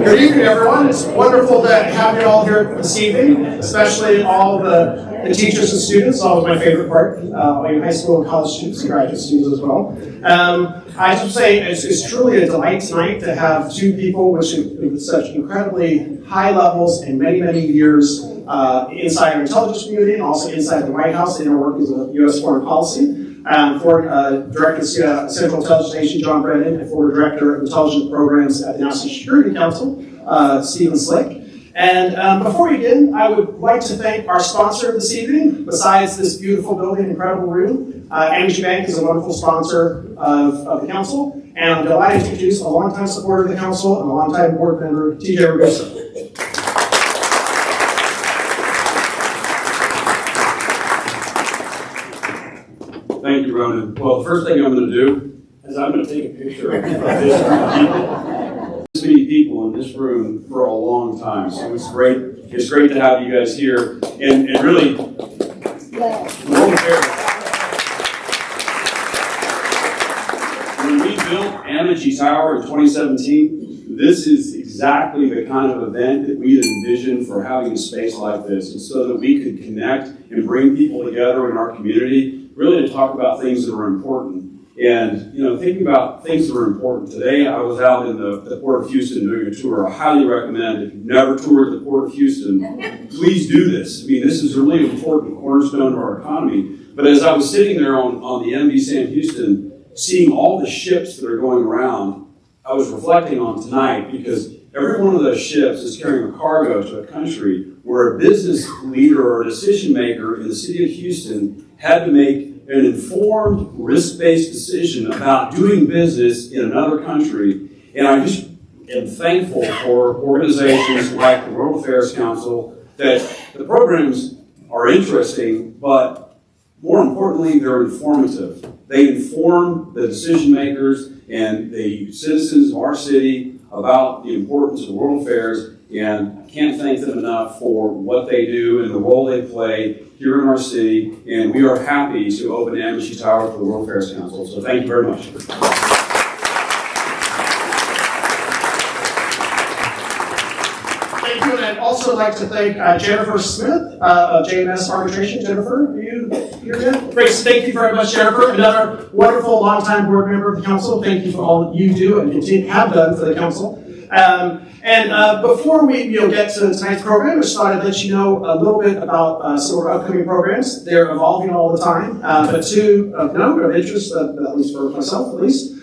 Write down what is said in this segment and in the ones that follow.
Good evening, everyone. It's wonderful to have you all here this evening, especially all the teachers and students. Always my favorite part. All you high school and college students and graduate students as well. I should say it's truly a delight tonight to have two people with such incredibly high levels and many, many years inside our intelligence community and also inside the White House in our work as a U.S. foreign policy. Former Director of Central Intelligence Agency, John Brennan, and former Director of Intelligence Programs at the National Security Council, Stephen Slick. And before we begin, I would like to thank our sponsor this evening. Besides this beautiful building, incredible room, Energy Bank is a wonderful sponsor of the council, and I'm delighted to introduce a longtime supporter of the council and a longtime board member, TJ Ragusa. Thank you, Brennan. Well, the first thing I'm going to do is I'm going to take a picture of this many people in this room for a long time. So it's great. It's great to have you guys here. And really, when we built Amity Tower in 2017, this is exactly the kind of event that we had envisioned for having a space like this, and so that we could connect and bring people together in our community, really to talk about things that are important. And, thinking about things that are important. Today, I was out in the Port of Houston doing a tour. I highly recommend, if you've never toured the Port of Houston, please do this. I mean, this is a really important cornerstone of our economy. But as I was sitting there on the MV Sam Houston, seeing all the ships that are going around, I was reflecting on tonight, because every one of those ships is carrying a cargo to a country where a business leader or a decision maker in the city of Houston had to make an informed, risk-based decision about doing business in another country. And I just am thankful for organizations like the World Affairs Council that the programs are interesting, but more importantly, they're informative. They inform the decision makers and the citizens of our city about the importance of world affairs, and I can't thank them enough for what they do and the role they play here in our city, and we are happy to open Amity Tower for the World Affairs Council. So thank you very much. Thank you, and I'd also like to thank Jennifer Smith of JMS Arbitration. Jennifer, are you here yet? Great, thank you very much, Jennifer. Another wonderful, longtime board member of the council. Thank you for all that you do and have done for the council. Before we get to tonight's program, I just thought I'd let you know a little bit about some of our upcoming programs. They're evolving all the time, but two of note, of interest, at least for myself at least.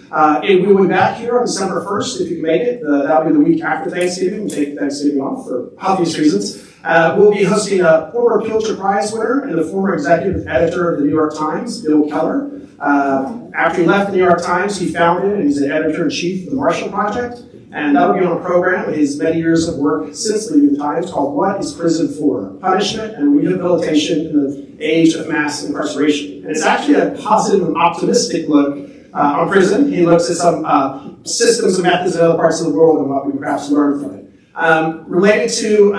We will be back here on December 1st, if you can make it. That'll be the week after Thanksgiving. We'll take Thanksgiving off for obvious reasons. We'll be hosting a former Pulitzer Prize winner and the former executive editor of the New York Times, Bill Keller. After he left the New York Times, he founded and he's the editor-in-chief of the Marshall Project. And that'll be on a program with his many years of work since leaving the Times called What is Prison For? Punishment and Rehabilitation in the Age of Mass Incarceration. And it's actually a positive and optimistic look on prison. He looks at some systems and methods in other parts of the world and what we perhaps learn from it. Related to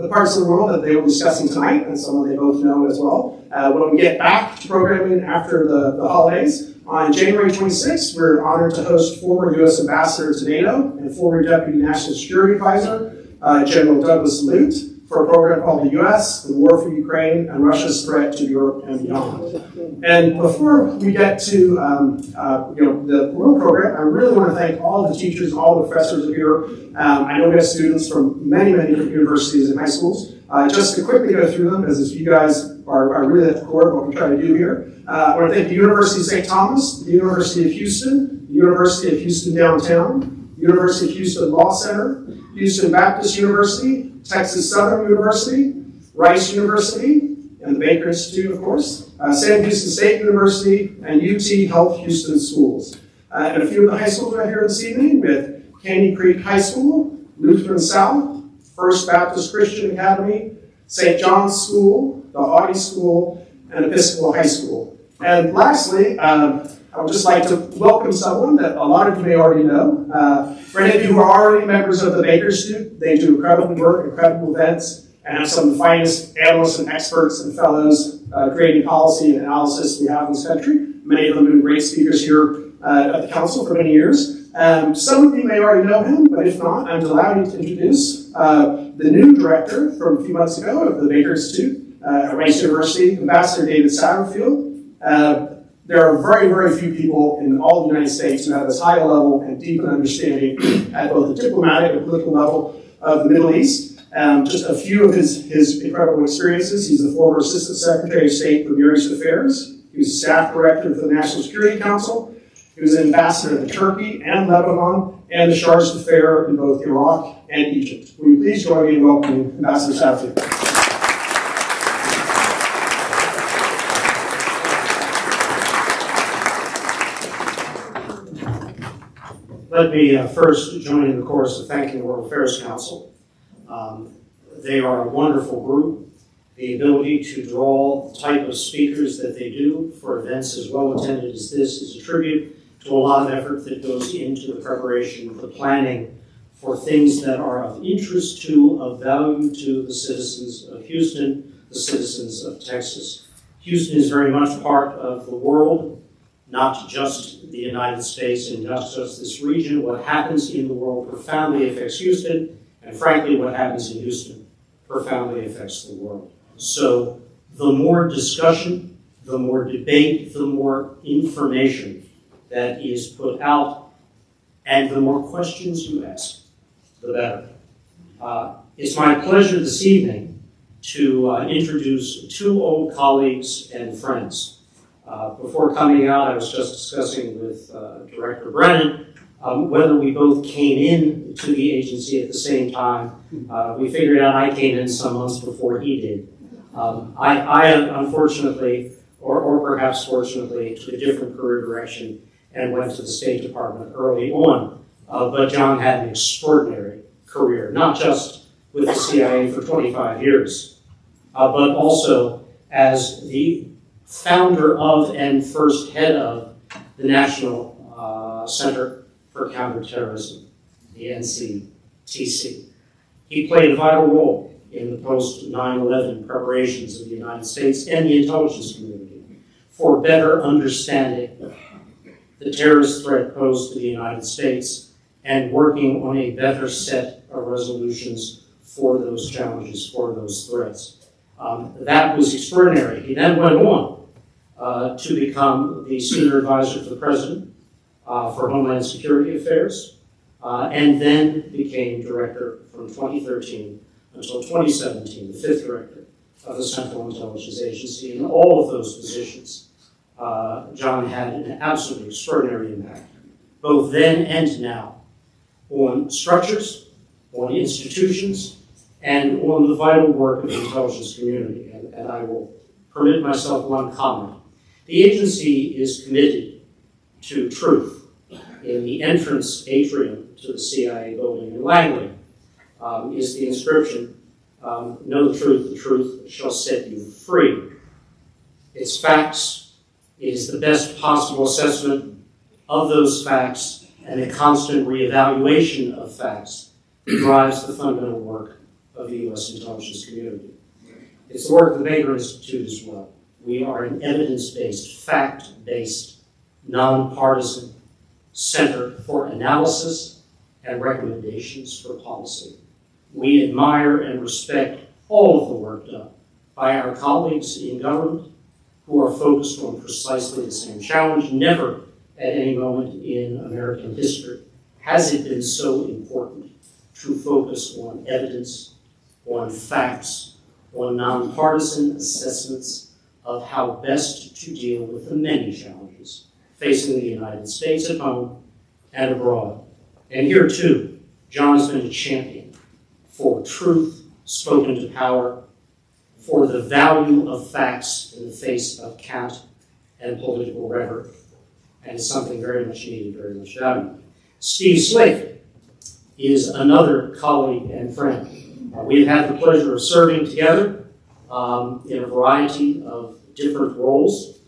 the parts of the world that they were discussing tonight, and someone they both know as well, when we get back to programming after the holidays, on January 26th, we're honored to host former U.S. Ambassador to NATO and former Deputy National Security Advisor, General Douglas Lute, for a program called The U.S., the War for Ukraine, and Russia's Threat to Europe and Beyond. And before we get to the world program, I really want to thank all the teachers and all the professors here. I know we have students from many, many different universities and high schools. Just to quickly go through them, as you guys are really at the core of what we try to do here. I want to thank the University of St. Thomas, the University of Houston, the University of Houston Downtown, the University of Houston Law Center, Houston Baptist University, Texas Southern University, Rice University, and the Baker Institute, of course, Sam Houston State University, and UT Health Houston Schools. And a few of the high schools right here this evening with Caney Creek High School, Lutheran South, First Baptist Christian Academy, St. John's School, the Audie School, and Episcopal High School. And lastly, I would just like to welcome someone that a lot of you may already know. For any of you who are already members of the Baker Institute, they do incredible work, incredible events, and have some of the finest analysts and experts and fellows creating policy and analysis we have in this country. Many of them have been great speakers here at the council for many years. Some of you may already know him, but if not, I'm delighted to introduce the new director from a few months ago of the Baker Institute at Rice University, Ambassador David Satterfield. There are very, very few people in all the United States who have as high a level and deep an understanding at both the diplomatic and political level of the Middle East. Just a few of his incredible experiences. He's the former Assistant Secretary of State for Near East Affairs. He was a staff director for the National Security Council. He was an ambassador to Turkey and Lebanon and the Chargé d'Affaires in both Iraq and Egypt. Will you please join me in welcoming Ambassador Satterfield? Let me first join in the chorus of thanking the World Affairs Council. They are a wonderful group. The ability to draw the type of speakers that they do for events as well attended as this is a tribute to a lot of effort that goes into the preparation, the planning for things that are of interest to, of value to the citizens of Houston, the citizens of Texas. Houston is very much part of the world, not just the United States and not just this region. What happens in the world profoundly affects Houston, and frankly, what happens in Houston profoundly affects the world. So the more discussion, the more debate, the more information that is put out, and the more questions you ask, the better. It's my pleasure this evening to introduce two old colleagues and friends. Before coming out, I was just discussing with Director Brennan whether we both came in to the agency at the same time. We figured out I came in some months before he did. I unfortunately, or perhaps fortunately, took a different career direction and went to the State Department early on. But John had an extraordinary career, not just with the CIA for 25 years, but also as the founder of and first head of the National Center for Counterterrorism, the NCTC. He played a vital role in the post-9/11 preparations of the United States and the intelligence community for better understanding the terrorist threat posed to the United States and working on a better set of resolutions for those challenges, for those threats. That was extraordinary. He then went on to become the senior advisor to the president for Homeland Security Affairs, and then became director from 2013 until 2017, the fifth director of the Central Intelligence Agency. In all of those positions, John had an absolutely extraordinary impact, both then and now, on structures, on institutions, and on the vital work of the intelligence community. And I will permit myself one comment. The agency is committed to truth. In the entrance atrium to the CIA building in Langley is the inscription, know the truth shall set you free. It's facts. It is the best possible assessment of those facts and the constant reevaluation of facts that drives the fundamental work of the U.S. intelligence community. It's the work of the Baker Institute as well. We are an evidence-based, fact-based, nonpartisan center for analysis and recommendations for policy. We admire and respect all of the work done by our colleagues in government who are focused on precisely the same challenge. Never at any moment in American history has it been so important to focus on evidence, on facts, on nonpartisan assessments of how best to deal with the many challenges facing the United States at home and abroad. And here too, John has been a champion for truth spoken to power, for the value of facts in the face of cant and political rhetoric, and it's something very much needed, very much valued. Steve Slake is another colleague and friend. We've had the pleasure of serving together in a variety of different roles.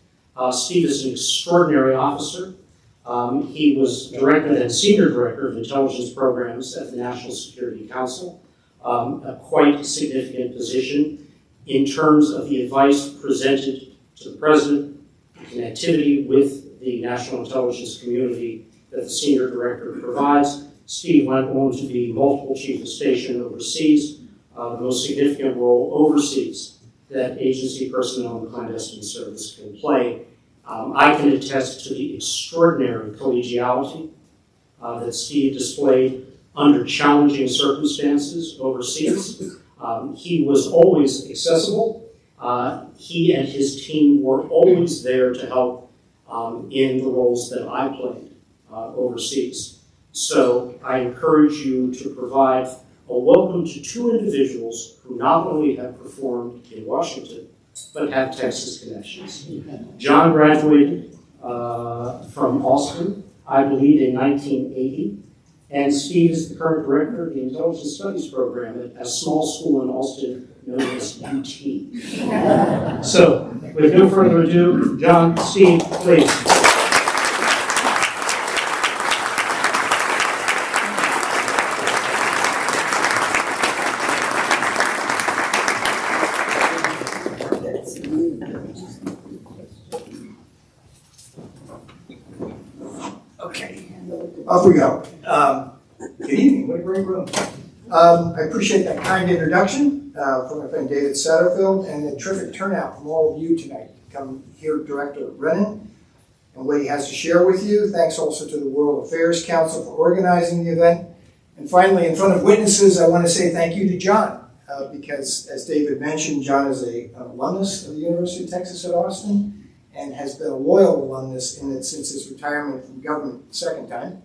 Steve is an extraordinary officer. He was director and senior director of intelligence programs at the National Security Council, a quite significant position in terms of the advice presented to the president, the connectivity with the national intelligence community that the senior director provides. Steve went on to be multiple chief of station overseas, the most significant role overseas that agency personnel in the clandestine service can play. I can attest to the extraordinary collegiality that Steve displayed under challenging circumstances overseas. He was always accessible. He and his team were always there to help in the roles that I played overseas. So I encourage you to provide a welcome to two individuals who not only have performed in Washington, but have Texas connections. John graduated from Austin, I believe, in 1980, and Steve is the current director of the Intelligence Studies program at a small school in Austin known as UT. So, with no further ado, John, Steve, please. Off we go. Good evening, what a great room. I appreciate that kind introduction from my friend David Satterfield and the terrific turnout from all of you tonight to come hear Director Brennan and what he has to share with you. Thanks also to the World Affairs Council for organizing the event. And finally, in front of witnesses, I want to say thank you to John because, as David mentioned, John is an alumnus of the University of Texas at Austin and has been a loyal alumnus in it since his retirement from government the second time.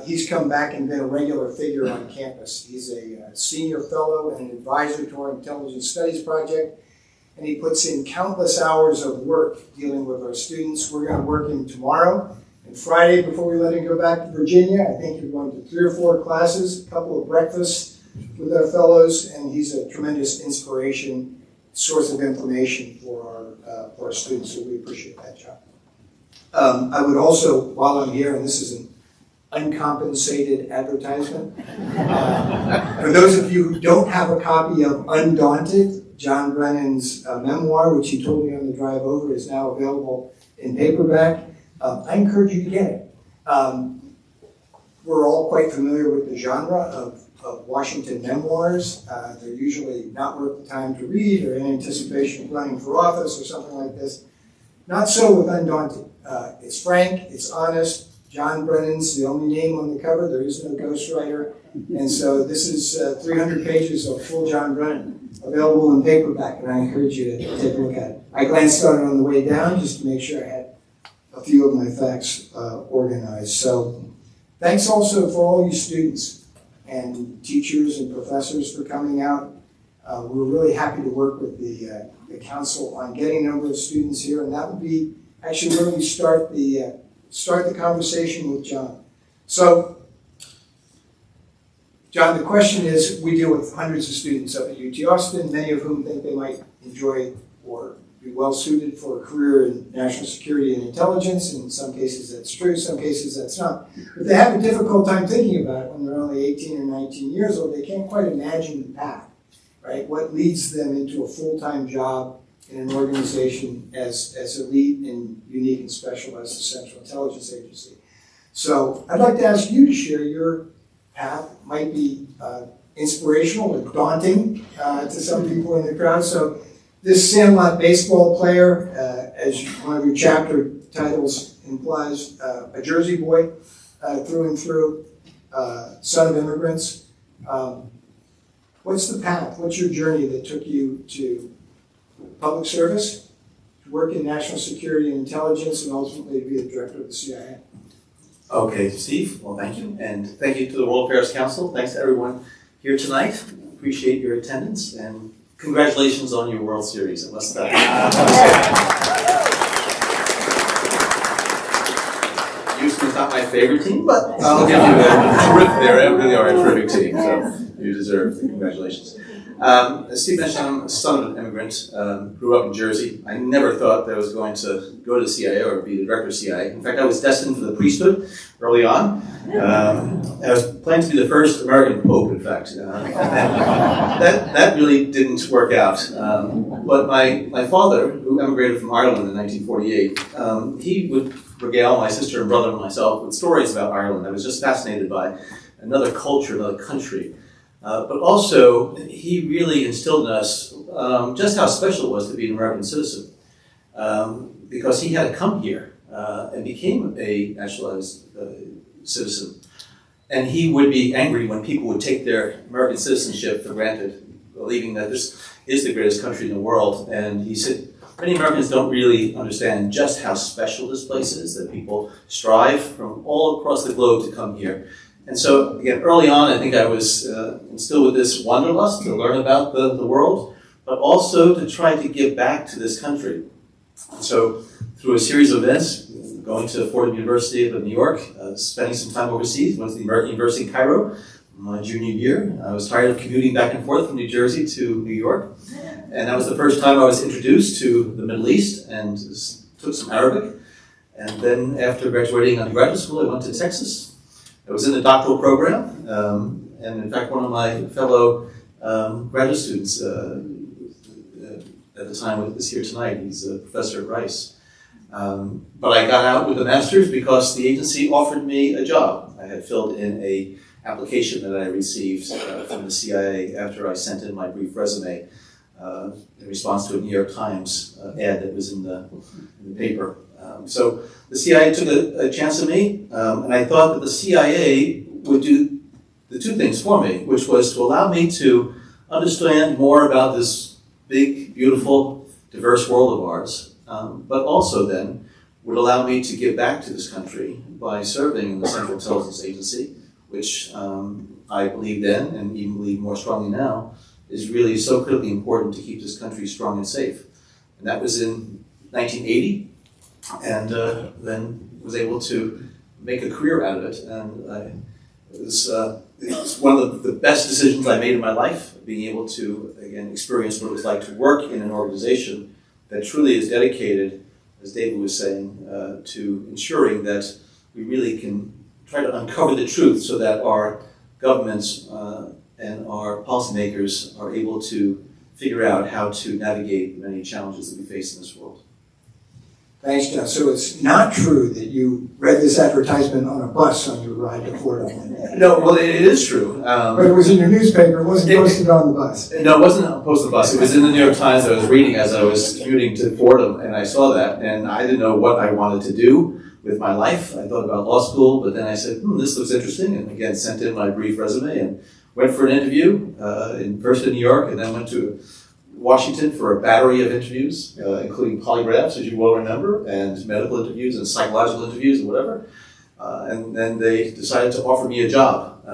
He's come back and been a regular figure on campus. He's a senior fellow and an advisor to our Intelligence Studies project, and he puts in countless hours of work dealing with our students. We're going to work him tomorrow and Friday before we let him go back to Virginia. I think you're going to 3 or 4 classes, a couple of breakfasts with our fellows, and he's a tremendous inspiration, source of information for our students, so we appreciate that, John. I would also, while I'm here, and this is an uncompensated advertisement. For those of you who don't have a copy of Undaunted, John Brennan's memoir, which he told me on the drive over, is now available in paperback. I encourage you to get it. We're all quite familiar with the genre of Washington memoirs. They're usually not worth the time to read or in anticipation of running for office or something like this. Not so with Undaunted. It's frank, it's honest. John Brennan's the only name on the cover. There is no ghostwriter. And so this is 300 pages of full John Brennan available in paperback, and I encourage you to take a look at it. I glanced at it on the way down just to make sure I had a few of my facts organized. So thanks also for all you students and teachers and professors for coming out. We're really happy to work with the council on getting a number of students here, and that would be actually where we start the conversation with John. So, John, the question is, we deal with hundreds of students up at UT Austin, many of whom think they might enjoy or be well suited for a career in national security and intelligence. In some cases that's true, some cases that's not. But they have a difficult time thinking about it when they're only 18 or 19 years old. They can't quite imagine the path, right? What leads them into a full-time job in an organization as elite and unique and special as the Central Intelligence Agency. So I'd like to ask you to share your path. It might be inspirational or daunting to some people in the crowd. So this Sandlot baseball player, as one of your chapter titles implies, a Jersey boy through and through, son of immigrants. What's the path? What's your journey that took you to public service, to work in national security and intelligence, and ultimately to be the director of the CIA? Okay, Steve, well, thank you. And thank you to the World Affairs Council. Thanks to everyone here tonight. Appreciate your attendance, and congratulations on your World Series. I must Houston's not my favorite team, but I'll give you a terrific, they really are a terrific team, so you deserve the congratulations. As Steve mentioned, I'm a son of an immigrant, grew up in Jersey. I never thought that I was going to go to the CIA or be the director of CIA. In fact, I was destined for the priesthood early on. I was planning to be the first American pope, in fact. That really didn't work out. But my father, who emigrated from Ireland in 1948, he would regale my sister and brother and myself with stories about Ireland. I was just fascinated by another culture, another country. But also, he really instilled in us just how special it was to be an American citizen. Because he had to come here and became a naturalized citizen. And he would be angry when people would take their American citizenship for granted, believing that this is the greatest country in the world. And he said, many Americans don't really understand just how special this place is, that people strive from all across the globe to come here. And so, again, early on, I think I was instilled with this wanderlust to learn about the world, but also to try to give back to this country. So, through a series of events, going to Fordham University of New York, spending some time overseas, went to the American University in Cairo my junior year. I was tired of commuting back and forth from New Jersey to New York. And that was the first time I was introduced to the Middle East and took some Arabic. And then after graduating undergraduate school, I went to Texas. I was in the doctoral program. And in fact, one of my fellow graduate students at the time was here tonight. He's a professor at Rice. But I got out with a master's because the agency offered me a job. I had filled in a application that I received from the CIA after I sent in my brief resume in response to a New York Times ad that was in the paper. So the CIA took a chance on me, and I thought that the CIA would do the two things for me, which was to allow me to understand more about this big, beautiful, diverse world of ours, but also then would allow me to give back to this country by serving in the Central Intelligence Agency, which I believe then, and even believe more strongly now, is really so critically important to keep this country strong and safe. And that was in 1980, and then was able to make a career out of it. And it was one of the best decisions I made in my life, being able to, again, experience what it was like to work in an organization that truly is dedicated, as David was saying, to ensuring that we really can try to uncover the truth so that our governments and our policymakers are able to figure out how to navigate the many challenges that we face in this world. Thanks, Jeff. So it's not true that you read this advertisement on a bus on your ride to Fordham? No, well, it is true. But it was in your newspaper, it wasn't posted on the bus? No, it wasn't posted on the bus. It was in the New York Times. I was reading as I was commuting to Fordham, and I saw that, and I didn't know what I wanted to do with my life. I thought about law school, but then I said, this looks interesting, and again, sent in my brief resume and went for an interview, first in New York, and then went to Washington for a battery of interviews, including polygraphs, as you well remember, and medical interviews and psychological interviews and whatever. And then they decided to offer me a job.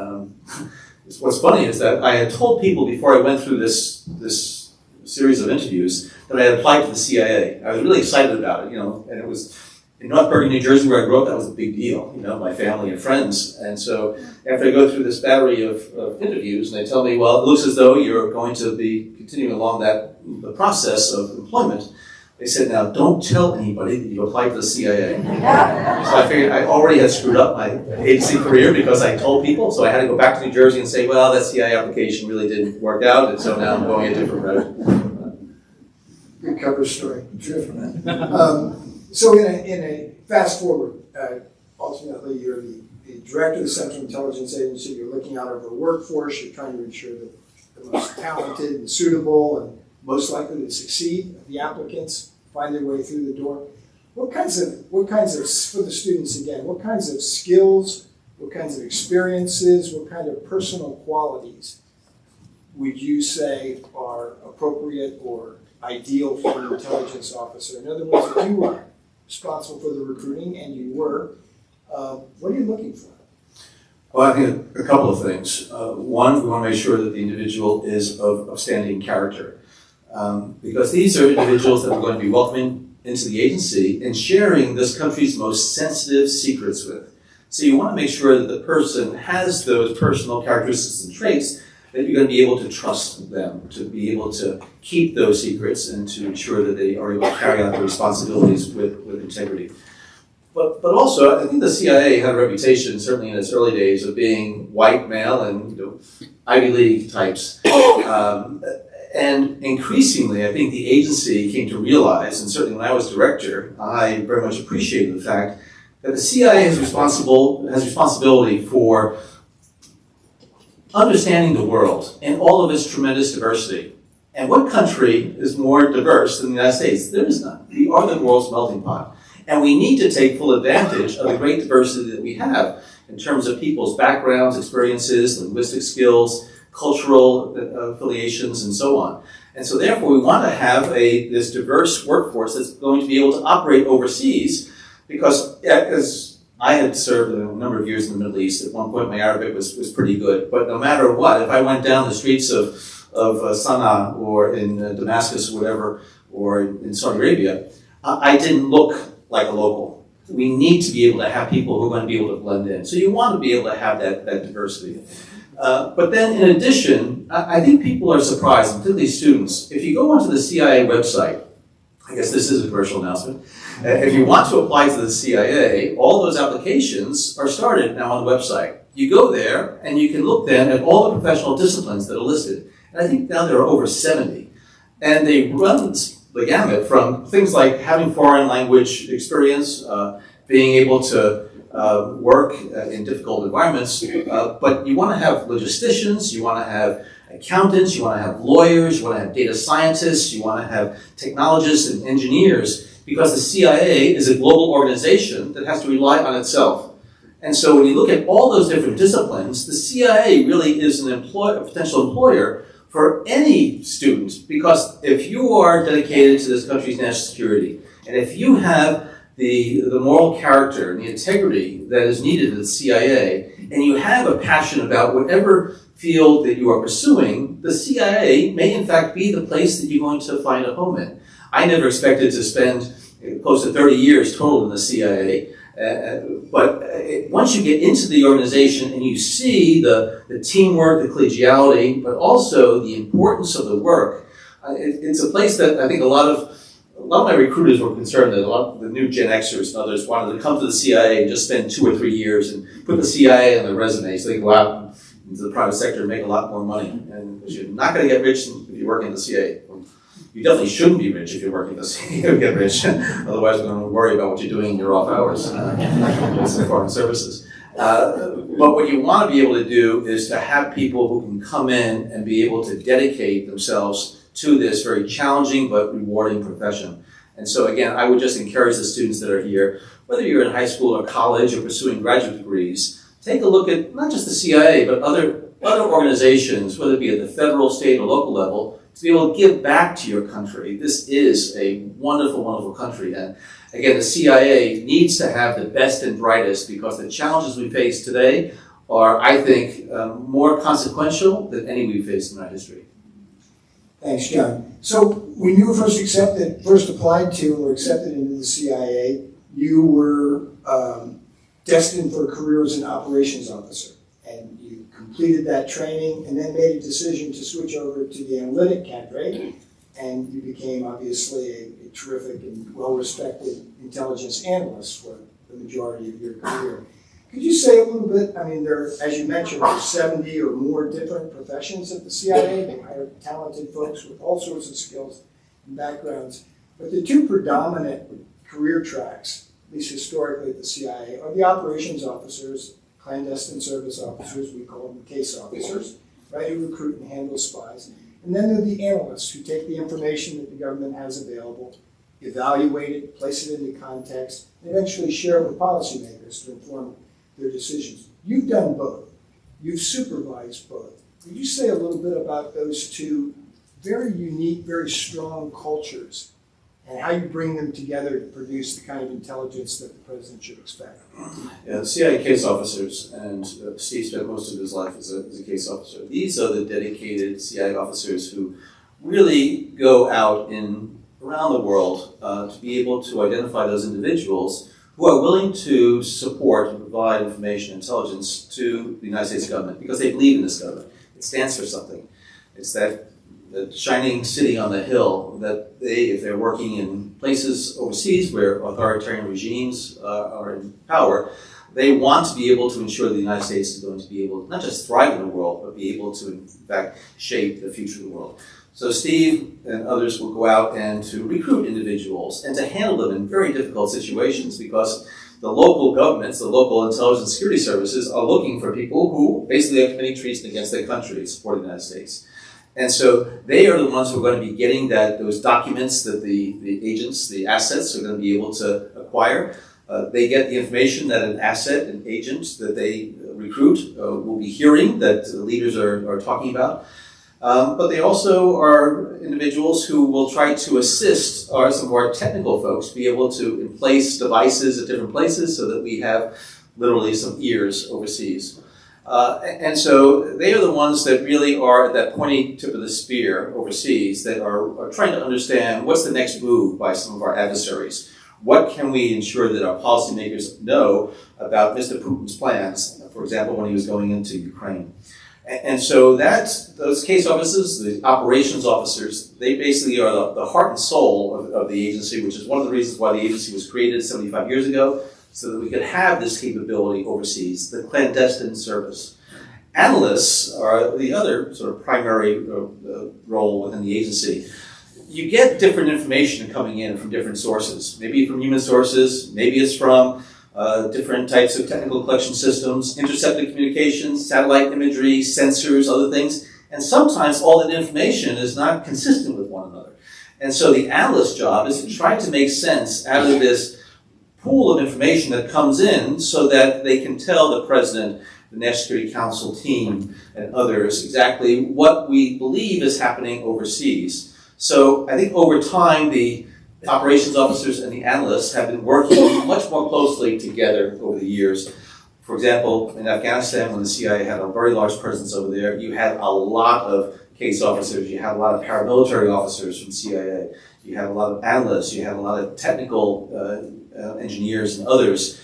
What's funny is that I had told people before I went through this series of interviews that I had applied to the CIA. I was really excited about it, and it was in North Bergen, New Jersey, where I grew up. That was a big deal, my family and friends. And so after I go through this battery of interviews, and they tell me, well, it looks as though you're going to be continuing along the process of employment. They said, now don't tell anybody that you applied to the CIA. So I figured I already had screwed up my agency career because I told people. So I had to go back to New Jersey and say, well, that CIA application really didn't work out, and so now I'm going a different route. Good cover story. Terrific. So in a fast forward, ultimately you're the director of the Central Intelligence Agency. You're looking out over the workforce. You're trying to ensure that the most talented and suitable and most likely to succeed the applicants find their way through the door. What kinds of, for the students again, what kinds of skills, what kinds of experiences, what kind of personal qualities would you say are appropriate or ideal for an intelligence officer? In other words, if you were responsible for the recruiting, and you were, what are you looking for? Well, I think a couple of things. One, we want to make sure that the individual is of outstanding character. Because these are individuals that we're going to be welcoming into the agency and sharing this country's most sensitive secrets with. So you want to make sure that the person has those personal characteristics and traits that you're going to be able to trust them, to be able to keep those secrets and to ensure that they are able to carry out their responsibilities with integrity. But also, I think the CIA had a reputation, certainly in its early days, of being white male and Ivy League types. And increasingly, I think the agency came to realize, and certainly when I was director, I very much appreciated the fact that the CIA has responsibility for understanding the world and all of its tremendous diversity. And what country is more diverse than the United States? There is none. We are the world's melting pot. And we need to take full advantage of the great diversity that we have in terms of people's backgrounds, experiences, linguistic skills, cultural affiliations, and so on. And so therefore we want to have this diverse workforce that's going to be able to operate overseas, because as I had served a number of years in the Middle East, at one point my Arabic was pretty good, but no matter what, if I went down the streets of Sana'a or in Damascus or whatever, or in Saudi Arabia, I didn't look like a local. We need to be able to have people who are going to be able to blend in. So you want to be able to have that diversity. But then in addition, I think people are surprised, particularly students. If you go onto the CIA website, I guess this is a commercial announcement, if you want to apply to the CIA, all those applications are started now on the website. You go there and you can look then at all the professional disciplines that are listed. And I think now there are over 70. And they run the gamut from things like having foreign language experience, being able to work in difficult environments, but you want to have logisticians, you want to have accountants, you want to have lawyers, you want to have data scientists, you want to have technologists and engineers, because the CIA is a global organization that has to rely on itself. And so when you look at all those different disciplines, the CIA really is a potential employer for any student, because if you are dedicated to this country's national security, and if you have the moral character and the integrity that is needed at the CIA, and you have a passion about whatever field that you are pursuing, the CIA may in fact be the place that you're going to find a home in. I never expected to spend close to 30 years total in the CIA, but once you get into the organization and you see the teamwork, the collegiality, but also the importance of the work, it's a place that I think a lot of my recruiters were concerned that a lot of the new Gen Xers and others wanted to come to the CIA and just spend 2 or 3 years and put the CIA on their resume so they can go out into the private sector and make a lot more money. And you're not going to get rich if you're working in the CIA. You definitely shouldn't be rich if you're working in the CIA to get rich. Otherwise, we're going to worry about what you're doing in your off hours in foreign services. But what you want to be able to do is to have people who can come in and be able to dedicate themselves to this very challenging but rewarding profession. And so again, I would just encourage the students that are here, whether you're in high school or college or pursuing graduate degrees, take a look at not just the CIA, but other organizations, whether it be at the federal, state, or local level, to be able to give back to your country. This is a wonderful, wonderful country. And again, the CIA needs to have the best and brightest, because the challenges we face today are, I think, more consequential than any we've faced in our history. Thanks, John. So when you were first applied to and were accepted into the CIA, you were destined for a career as an operations officer. And you completed that training and then made a decision to switch over to the analytic cadre. And you became obviously a terrific and well-respected intelligence analyst for the majority of your career. Could you say a little bit, I mean, there, as you mentioned, there's 70 or more different professions at the CIA. They hire talented folks with all sorts of skills and backgrounds. But the two predominant career tracks, at least historically at the CIA, are the operations officers, clandestine service officers, we call them case officers, right, who recruit and handle spies. And then there are the analysts who take the information that the government has available, evaluate it, place it into context, and eventually share it with policymakers to inform their decisions. You've done both. You've supervised both. Could you say a little bit about those two very unique, very strong cultures and how you bring them together to produce the kind of intelligence that the president should expect? Yeah, the CIA case officers, and Steve spent most of his life as a case officer. These are the dedicated CIA officers who really go out around the world to be able to identify those individuals who are willing to support and provide information and intelligence to the United States government because they believe in this government. It stands for something. It's that shining city on the hill that if they're working in places overseas where authoritarian regimes are in power, they want to be able to ensure that the United States is going to be able to not just thrive in the world, but be able to, in fact, shape the future of the world. So Steve and others will go out and to recruit individuals and to handle them in very difficult situations because the local governments, the local intelligence security services, are looking for people who basically are committing treason against their country, supporting the United States. And so they are the ones who are going to be getting those documents that the agents, the assets, are going to be able to acquire. They get the information that an asset, an agent that they recruit will be hearing, that the leaders are talking about. But they also are individuals who will try to assist some of our technical folks be able to place devices at different places so that we have literally some ears overseas. And so they are the ones that really are at that pointy tip of the spear overseas that are trying to understand what's the next move by some of our adversaries. What can we ensure that our policymakers know about Mr. Putin's plans, for example, when he was going into Ukraine? And so those case officers, the operations officers, they basically are the heart and soul of the agency, which is one of the reasons why the agency was created 75 years ago, so that we could have this capability overseas, the clandestine service. Analysts are the other sort of primary role within the agency. You get different information coming in from different sources, maybe from human sources, maybe it's from different types of technical collection systems, intercepted communications, satellite imagery, sensors, other things. And sometimes all that information is not consistent with one another. And so the analyst's job is to try to make sense out of this pool of information that comes in so that they can tell the president, the National Security Council team, and others exactly what we believe is happening overseas. So I think over time, the operations officers and the analysts have been working much more closely together over the years. For example, in Afghanistan, when the CIA had a very large presence over there, you had a lot of case officers, you had a lot of paramilitary officers from CIA, you had a lot of analysts, you had a lot of technical engineers and others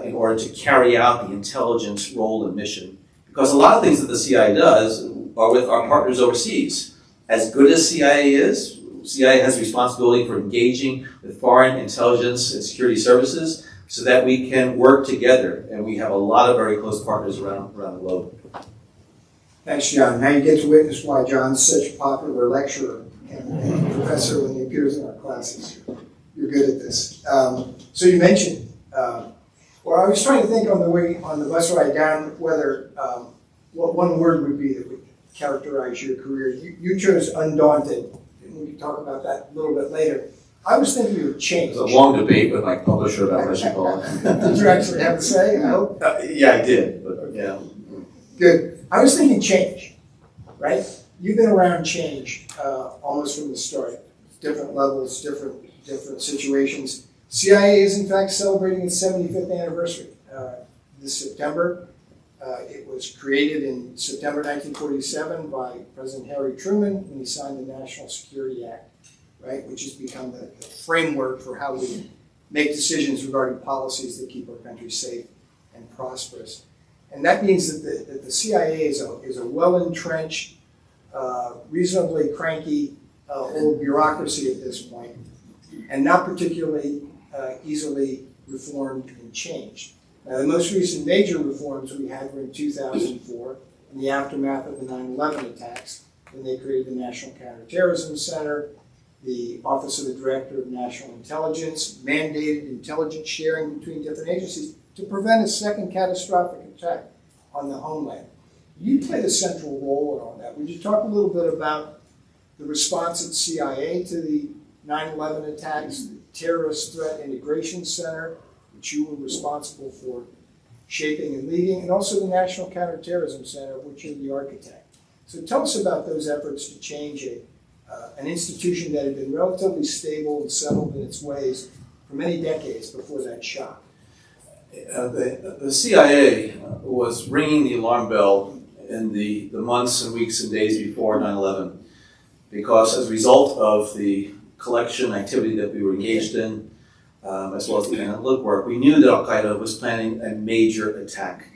in order to carry out the intelligence role and mission. Because a lot of things that the CIA does are with our partners overseas. As good as CIA is, CIA has responsibility for engaging with foreign intelligence and security services so that we can work together. And we have a lot of very close partners around the globe. Thanks, John. Now you get to witness why John's such a popular lecturer and professor when he appears in our classes. You're good at this. So you mentioned, well, I was trying to think on the bus ride down whether, what one word would be that would characterize your career. You chose undaunted. We can talk about that a little bit later. I was thinking of change. It was a long debate with my publisher about what I should call it. Did you actually have a say, I hope? Yeah, I did, but yeah. Good. I was thinking change, right? You've been around change almost from the start. Different levels, different situations. CIA is in fact celebrating its 75th anniversary this September. It was created in September 1947 by President Harry Truman when he signed the National Security Act, right, which has become the framework for how we make decisions regarding policies that keep our country safe and prosperous. And that means that the CIA is a well-entrenched, reasonably cranky old bureaucracy at this point, and not particularly easily reformed and changed. Now, the most recent major reforms we had were in 2004, in the aftermath of the 9/11 attacks, when they created the National Counterterrorism Center, the Office of the Director of National Intelligence, mandated intelligence sharing between different agencies to prevent a second catastrophic attack on the homeland. You played a central role in all that. Would you talk a little bit about the response of the CIA to the 9/11 attacks, the Terrorist Threat Integration Center, which you were responsible for shaping and leading, and also the National Counterterrorism Center, of which you're the architect. So tell us about those efforts to change an institution that had been relatively stable and settled in its ways for many decades before that shock. The CIA was ringing the alarm bell in the months and weeks and days before 9/11 because as a result of the collection activity that we were engaged in, as well as the analytic work, we knew that Al-Qaeda was planning a major attack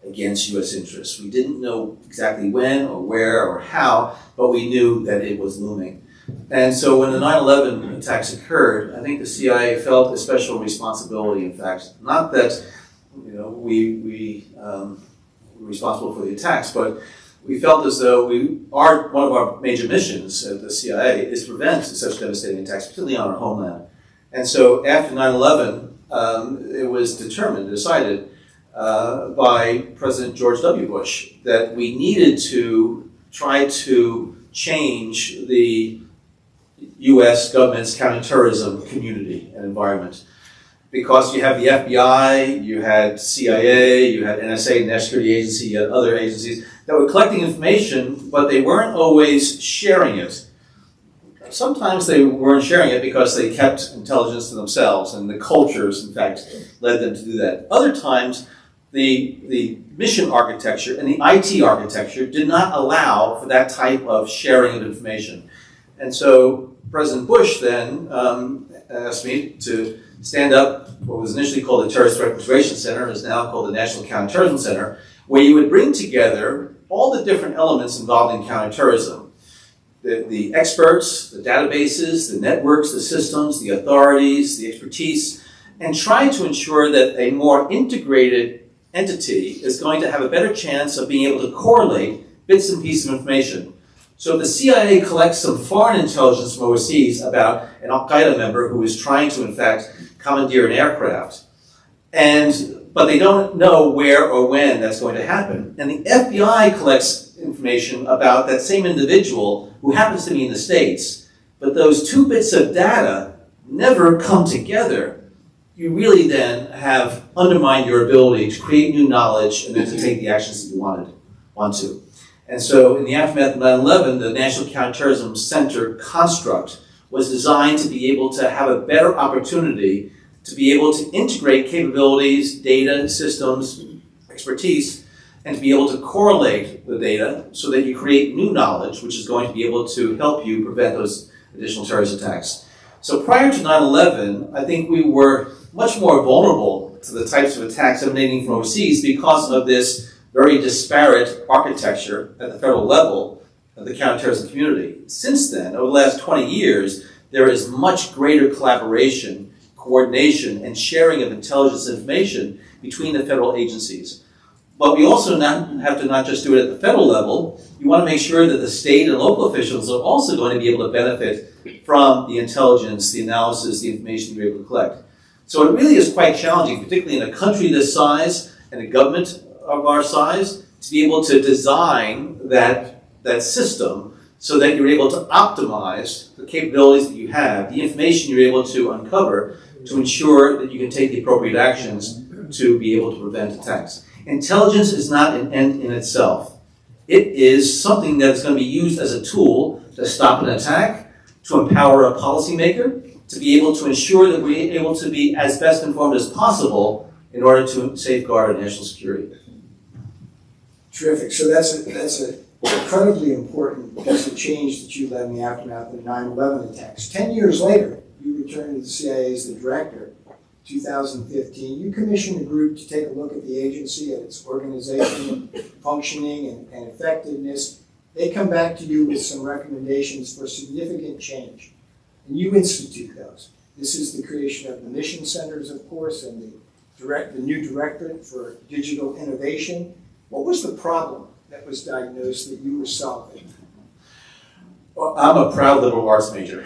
against U.S. interests. We didn't know exactly when or where or how, but we knew that it was looming. And so when the 9/11 attacks occurred, I think the CIA felt a special responsibility, in fact. Not that we were responsible for the attacks, but we felt as though one of our major missions at the CIA is to prevent such devastating attacks, particularly on our homeland. And so after 9/11, it was decided by President George W. Bush that we needed to try to change the U.S. government's counterterrorism community and environment. Because you have the FBI, you had CIA, you had NSA, the National Security Agency, you had other agencies that were collecting information, but they weren't always sharing it. Sometimes they weren't sharing it because they kept intelligence to themselves, and the cultures, in fact, led them to do that. Other times, the mission architecture and the IT architecture did not allow for that type of sharing of information. And so President Bush then asked me to stand up what was initially called the Terrorist Threat Integration Center, is now called the National Counterterrorism Center, where you would bring together all the different elements involved in counterterrorism. The experts, the databases, the networks, the systems, the authorities, the expertise, and try to ensure that a more integrated entity is going to have a better chance of being able to correlate bits and pieces of information. So if the CIA collects some foreign intelligence from overseas about an Al-Qaeda member who is trying to, in fact, commandeer an aircraft, but they don't know where or when that's going to happen, and the FBI collects information about that same individual who happens to be in the States, but those two bits of data never come together, you really then have undermined your ability to create new knowledge and then to take the actions that you want to. And so in the aftermath of 9/11, the National Counterterrorism Center construct was designed to be able to have a better opportunity to be able to integrate capabilities, data, systems, expertise, and to be able to correlate the data so that you create new knowledge, which is going to be able to help you prevent those additional terrorist attacks. So prior to 9/11, I think we were much more vulnerable to the types of attacks emanating from overseas because of this very disparate architecture at the federal level of the counterterrorism community. Since then, over the last 20 years, there is much greater collaboration, coordination, and sharing of intelligence information between the federal agencies. But we also have to not just do it at the federal level. You want to make sure that the state and local officials are also going to be able to benefit from the intelligence, the analysis, the information you're able to collect. So it really is quite challenging, particularly in a country this size and a government of our size, to be able to design that system so that you're able to optimize the capabilities that you have, the information you're able to uncover to ensure that you can take the appropriate actions to be able to prevent attacks. Intelligence is not an end in itself. It is something that is going to be used as a tool to stop an attack, to empower a policymaker, to be able to ensure that we're able to be as best informed as possible in order to safeguard our national security. Terrific. So that's an incredibly important piece of change that you led in the aftermath of the 9/11 attacks. 10 years later, you returned to the CIA as the director. 2015, you commissioned a group to take a look at the agency, at its organization, functioning, and effectiveness. They come back to you with some recommendations for significant change, and you institute those. This is the creation of the mission centers, of course, and the new directorate for digital innovation. What was the problem that was diagnosed that you were solving? Well, I'm a proud liberal arts major,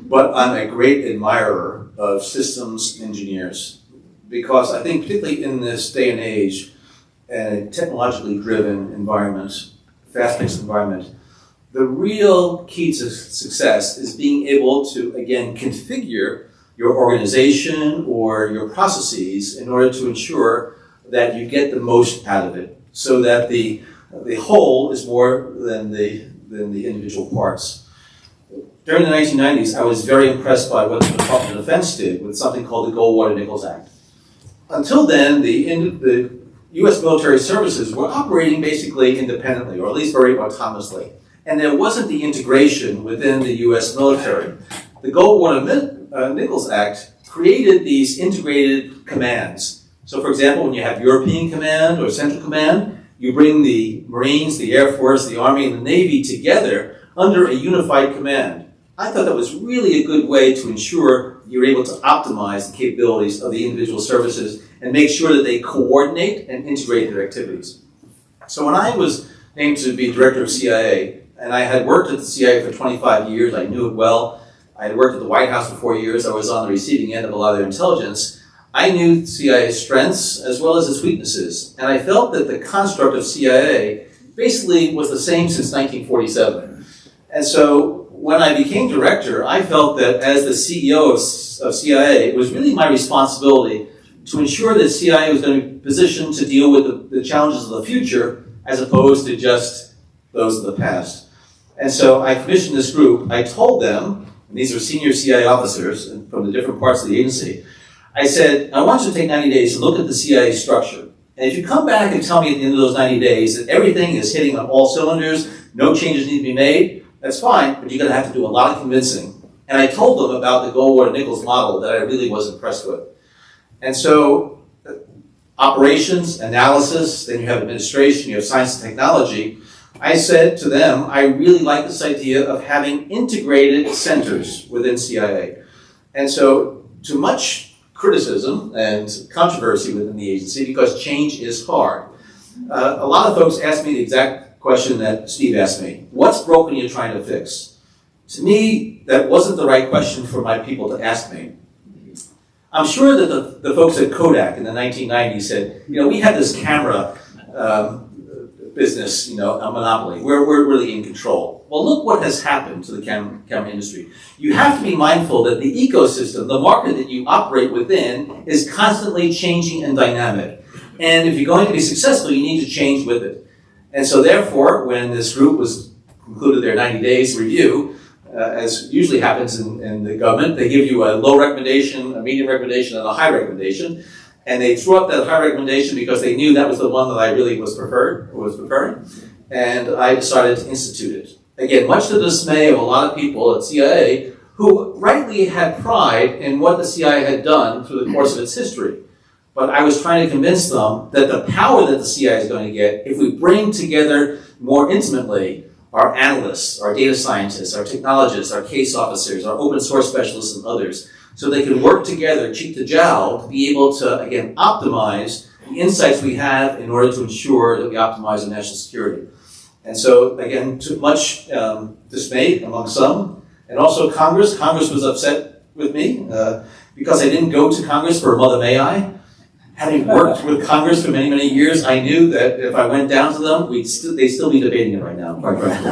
but I'm a great admirer of systems engineers because I think particularly in this day and age, and a technologically driven environment, fast-paced environment, the real key to success is being able to, again, configure your organization or your processes in order to ensure that you get the most out of it so that the whole is more than the individual parts. During the 1990s, I was very impressed by what the Department of Defense did with something called the Goldwater-Nichols Act. Until then, the U.S. military services were operating basically independently, or at least very autonomously. And there wasn't the integration within the U.S. military. The Goldwater-Nichols Act created these integrated commands. So, for example, when you have European Command or Central Command, you bring the Marines, the Air Force, the Army, and the Navy together under a unified command. I thought that was really a good way to ensure you're able to optimize the capabilities of the individual services and make sure that they coordinate and integrate their activities. So when I was named to be director of CIA, and I had worked at the CIA for 25 years, I knew it well. I had worked at the White House for 4 years. I was on the receiving end of a lot of their intelligence. I knew CIA's strengths as well as its weaknesses, and I felt that the construct of CIA basically was the same since 1947. And so when I became director, I felt that as the CEO of CIA, it was really my responsibility to ensure that CIA was going to be positioned to deal with the challenges of the future as opposed to just those of the past. And so I commissioned this group. I told them, and these are senior CIA officers from the different parts of the agency, I said, I want you to take 90 days to look at the CIA structure. And if you come back and tell me at the end of those 90 days that everything is hitting on all cylinders, no changes need to be made, that's fine, but you're going to have to do a lot of convincing. And I told them about the Goldwater-Nichols model that I really was impressed with. And so operations, analysis, then you have administration, you have science and technology. I said to them, I really like this idea of having integrated centers within CIA. And so to much criticism and controversy within the agency, because change is hard. A lot of folks ask me the exact question that Steve asked me. What's broken you're trying to fix? To me, that wasn't the right question for my people to ask me. I'm sure that the folks at Kodak in the 1990s said, we had this camera business, a monopoly. We're really in control. Well, look what has happened to the camera industry. You have to be mindful that the ecosystem, the market that you operate within, is constantly changing and dynamic. And if you're going to be successful, you need to change with it. And so therefore, when this group was concluded their 90 days review, as usually happens in the government, they give you a low recommendation, a medium recommendation, and a high recommendation. And they threw up that high recommendation because they knew that was the one that I really was preferring. And I decided to institute it. Again, much to the dismay of a lot of people at CIA who rightly had pride in what the CIA had done through the course of its history. But I was trying to convince them that the power that the CIA is going to get, if we bring together more intimately our analysts, our data scientists, our technologists, our case officers, our open source specialists, and others, so they can work together, cheek to jowl, to be able to, again, optimize the insights we have in order to ensure that we optimize our national security. And so, again, to much dismay among some, and also Congress. Congress was upset with me because I didn't go to Congress for Mother May I. Having worked with Congress for many, many years, I knew that if I went down to them, they'd still be debating it right now, quite frankly.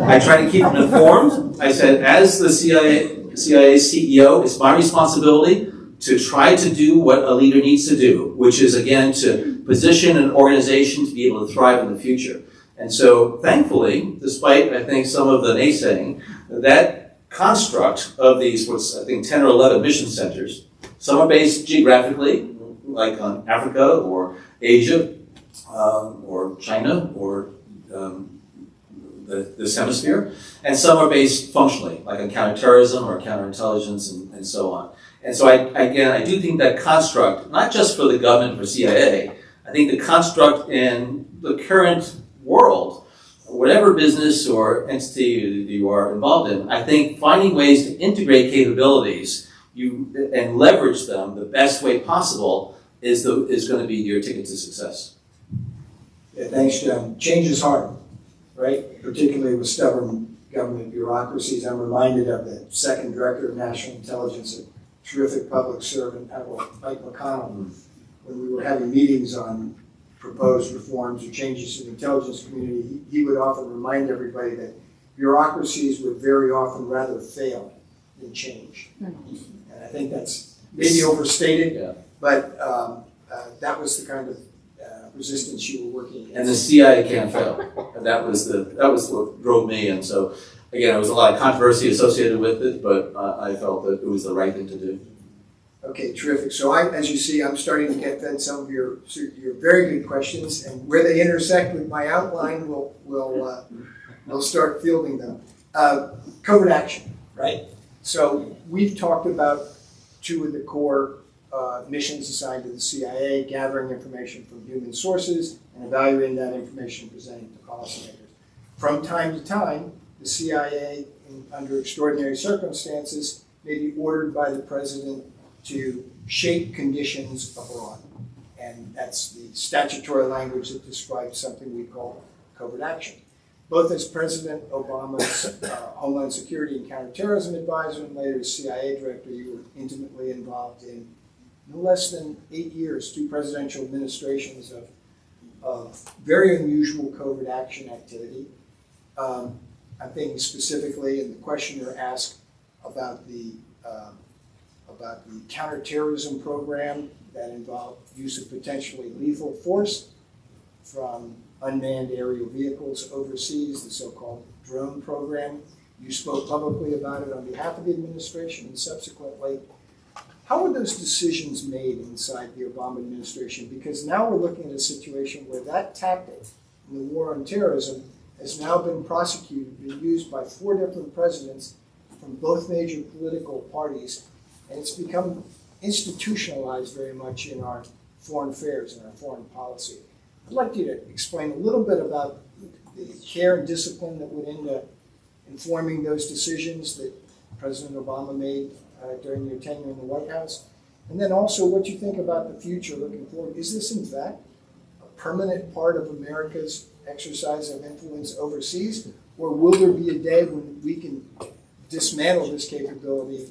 I try to keep them informed. I said, as the CIA CEO, it's my responsibility to try to do what a leader needs to do, which is, again, to position an organization to be able to thrive in the future. And so, thankfully, despite, I think, some of the naysaying, that construct of these, what's, I think, 10 or 11 mission centers, some are based geographically, like on Africa or Asia or China or this hemisphere, and some are based functionally, like on counterterrorism or counterintelligence and so on. And so I do think that construct, not just for the government, for CIA, I think the construct in the current world, whatever business or entity you are involved in, I think finding ways to integrate capabilities and leverage them the best way possible is going to be your ticket to success. Yeah, thanks, John. Change is hard, right? Particularly with stubborn government bureaucracies. I'm reminded of the second director of national intelligence, a terrific public servant, Admiral Mike McConnell, when we were having meetings on proposed reforms or changes to the intelligence community, he would often remind everybody that bureaucracies would very often rather fail than change. And I think that's maybe overstated, but that was the kind of resistance you were working against. And the CIA can't fail. And that was what drove me. And so, again, there was a lot of controversy associated with it, but I felt that it was the right thing to do. Okay, terrific. So as you see, I'm starting to get then some of your very good questions, and where they intersect with my outline, we'll start fielding them. Covert action, right? So we've talked about two of the core missions assigned to the CIA: gathering information from human sources and evaluating that information, presenting to policymakers. From time to time, the CIA, under extraordinary circumstances, may be ordered by the president to shape conditions abroad. And that's the statutory language that describes something we call covert action. Both as President Obama's Homeland Security and Counterterrorism Advisor and later as CIA Director, you were intimately involved in no less than 8 years, 2 presidential administrations of very unusual covert action activity. I'm thinking specifically in the question you're asked about the counterterrorism program that involved use of potentially lethal force from unmanned aerial vehicles overseas, the so-called drone program. You spoke publicly about it on behalf of the administration and subsequently. How were those decisions made inside the Obama administration? Because now we're looking at a situation where that tactic in the war on terrorism has now been prosecuted, been used by 4 different presidents from both major political parties, and it's become institutionalized very much in our foreign affairs and our foreign policy. I'd like you to explain a little bit about the care and discipline that went into informing those decisions that President Obama made during your tenure in the White House, and then also what you think about the future looking forward. Is this in fact a permanent part of America's exercise of influence overseas, or will there be a day when we can dismantle this capability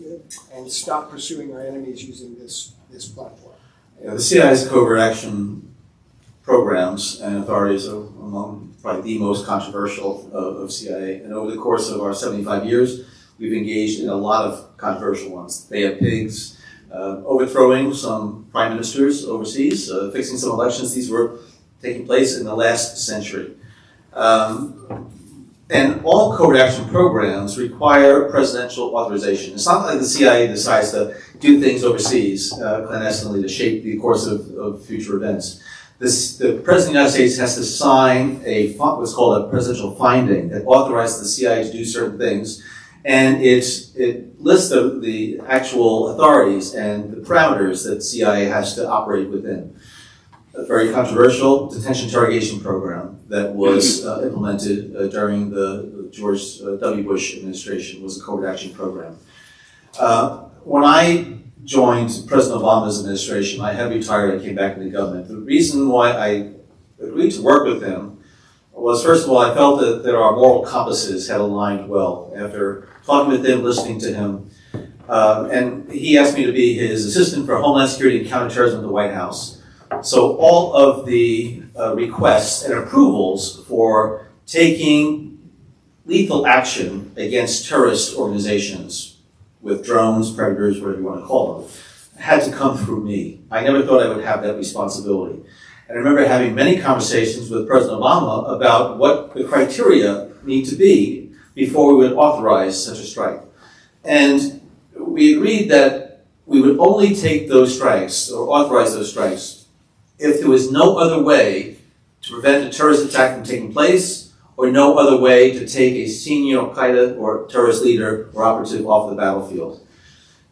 and stop pursuing our enemies using this platform? The CIA's covert action programs and authorities are among probably the most controversial of CIA. And over the course of our 75 years, we've engaged in a lot of controversial ones. Bay of Pigs, overthrowing some prime ministers overseas, fixing some elections. These were taking place in the last century. And all covert action programs require presidential authorization. It's not like the CIA decides to do things overseas clandestinely to shape the course of future events. The President of the United States has to sign what's called a presidential finding that authorizes the CIA to do certain things, and it lists the actual authorities and the parameters that CIA has to operate within. A very controversial detention interrogation program that was implemented during the George W. Bush administration was a covert action program. When I joined President Obama's administration, I had retired, I came back into government. The reason why I agreed to work with him was, first of all, I felt that our moral compasses had aligned well. After talking with him, listening to him, and he asked me to be his assistant for Homeland Security and Counterterrorism at the White House. So all of the requests and approvals for taking lethal action against terrorist organizations with drones, predators, whatever you want to call them, had to come through me. I never thought I would have that responsibility. And I remember having many conversations with President Obama about what the criteria need to be before we would authorize such a strike. And we agreed that we would only take those strikes or authorize those strikes if there was no other way to prevent a terrorist attack from taking place or no other way to take a senior Al-Qaeda or terrorist leader or operative off the battlefield.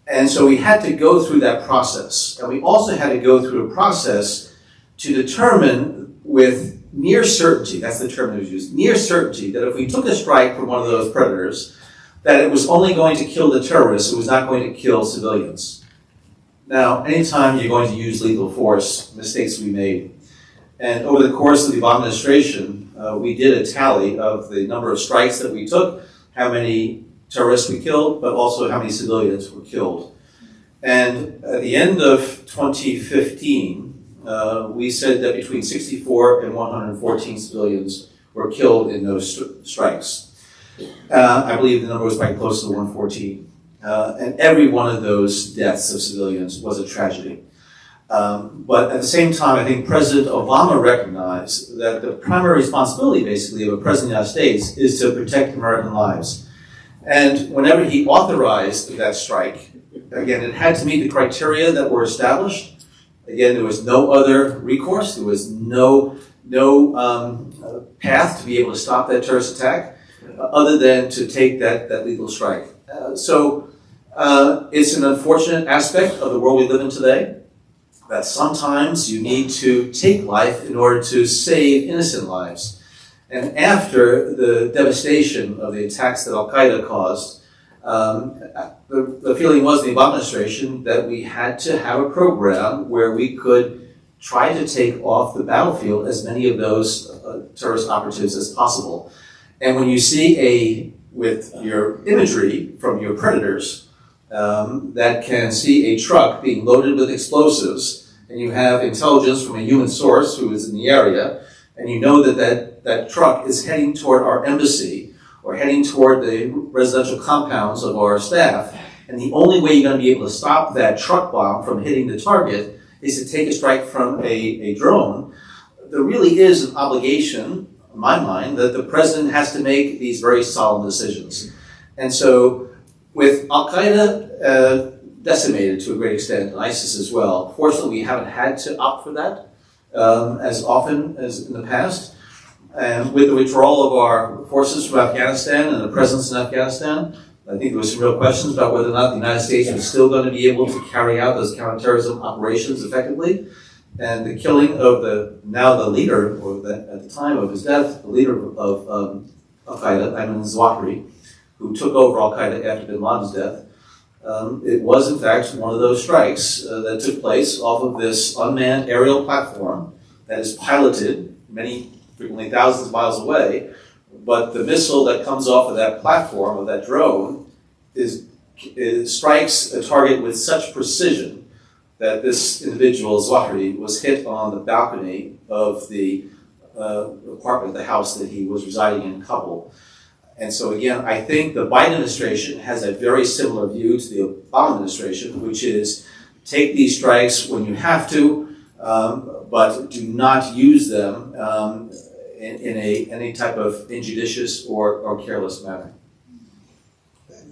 And so we had to go through that process. And we also had to go through a process to determine with near certainty, that's the term that was used, near certainty, that if we took a strike from one of those predators, that it was only going to kill the terrorists, it was not going to kill civilians. Now, anytime you're going to use lethal force, mistakes we made. And over the course of the Obama administration, we did a tally of the number of strikes that we took, how many terrorists we killed, but also how many civilians were killed. And at the end of 2015, we said that between 64 and 114 civilians were killed in those strikes. I believe the number was probably close to 114. And every one of those deaths of civilians was a tragedy. But at the same time, I think President Obama recognized that the primary responsibility, basically, of a president of the United States is to protect American lives. And whenever he authorized that strike, again, it had to meet the criteria that were established. Again, there was no other recourse. There was no path to be able to stop that terrorist attack other than to take that lethal strike. So it's an unfortunate aspect of the world we live in today, that sometimes you need to take life in order to save innocent lives. And after the devastation of the attacks that Al-Qaeda caused, the feeling was in the Obama administration that we had to have a program where we could try to take off the battlefield as many of those terrorist operatives as possible. And when you see with your imagery from your predators, that can see a truck being loaded with explosives, and you have intelligence from a human source who is in the area, and you know that truck is heading toward our embassy or heading toward the residential compounds of our staff, and the only way you're going to be able to stop that truck bomb from hitting the target is to take a strike from a drone. There really is an obligation, in my mind, that the president has to make these very solemn decisions. And so, with Al-Qaeda decimated to a great extent, and ISIS as well, fortunately we haven't had to opt for that as often as in the past. And with the withdrawal of our forces from Afghanistan and the presence in Afghanistan, I think there were some real questions about whether or not the United States was still going to be able to carry out those counterterrorism operations effectively. And the killing of the leader, or at the time of his death, the leader of Al-Qaeda, Ayman Zawahiri, who took over Al-Qaeda after bin Laden's death, it was in fact one of those strikes that took place off of this unmanned aerial platform that is piloted frequently thousands of miles away, but the missile that comes off of that platform, of that drone, strikes a target with such precision that this individual, Zawahiri, was hit on the balcony of the apartment, the house that he was residing in Kabul. And so again, I think the Biden administration has a very similar view to the Obama administration, which is take these strikes when you have to, but do not use them in any type of injudicious or careless manner.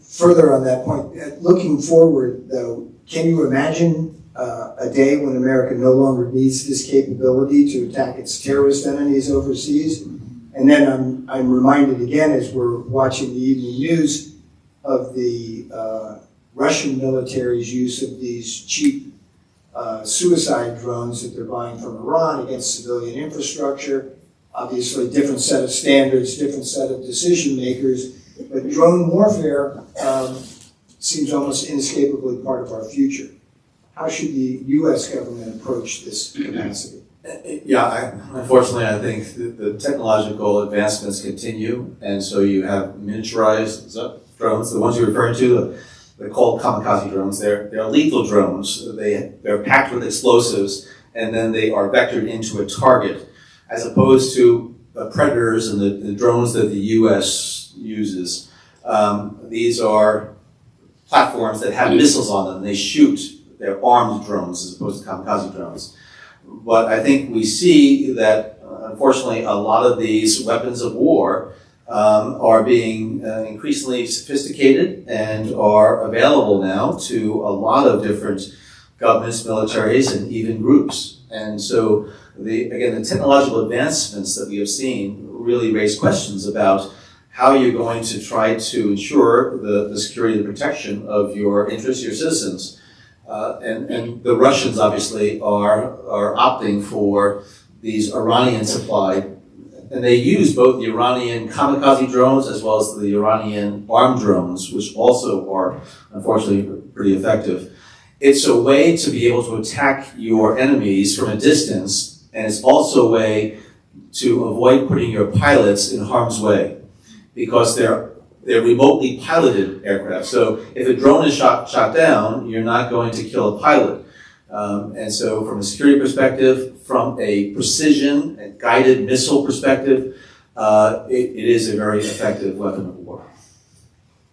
Further on that point, looking forward though, can you imagine a day when America no longer needs this capability to attack its terrorist enemies overseas? And then I'm reminded again as we're watching the evening news of the Russian military's use of these cheap suicide drones that they're buying from Iran against civilian infrastructure. Obviously, different set of standards, different set of decision makers, but drone warfare seems almost inescapably part of our future. How should the U.S. government approach this capacity? Unfortunately, I think the technological advancements continue, and so you have miniaturized drones, the ones you're referring to, they're called kamikaze drones. They're lethal drones. They're packed with explosives, and then they are vectored into a target, as opposed to the Predators and the drones that the U.S. uses. These are platforms that have missiles on them. They shoot. They're armed drones as opposed to kamikaze drones. But I think we see that, unfortunately, a lot of these weapons of war are being increasingly sophisticated and are available now to a lot of different governments, militaries, and even groups. And so, the technological advancements that we have seen really raise questions about how you're going to try to ensure the security and protection of your interests, your citizens. And the Russians obviously are opting for these Iranian supplied, and they use both the Iranian kamikaze drones as well as the Iranian armed drones, which also are unfortunately pretty effective. It's a way to be able to attack your enemies from a distance, and it's also a way to avoid putting your pilots in harm's way, because they're remotely piloted aircraft. So if a drone is shot down, you're not going to kill a pilot. And so from a security perspective, from a precision and guided missile perspective, it is a very effective weapon of war.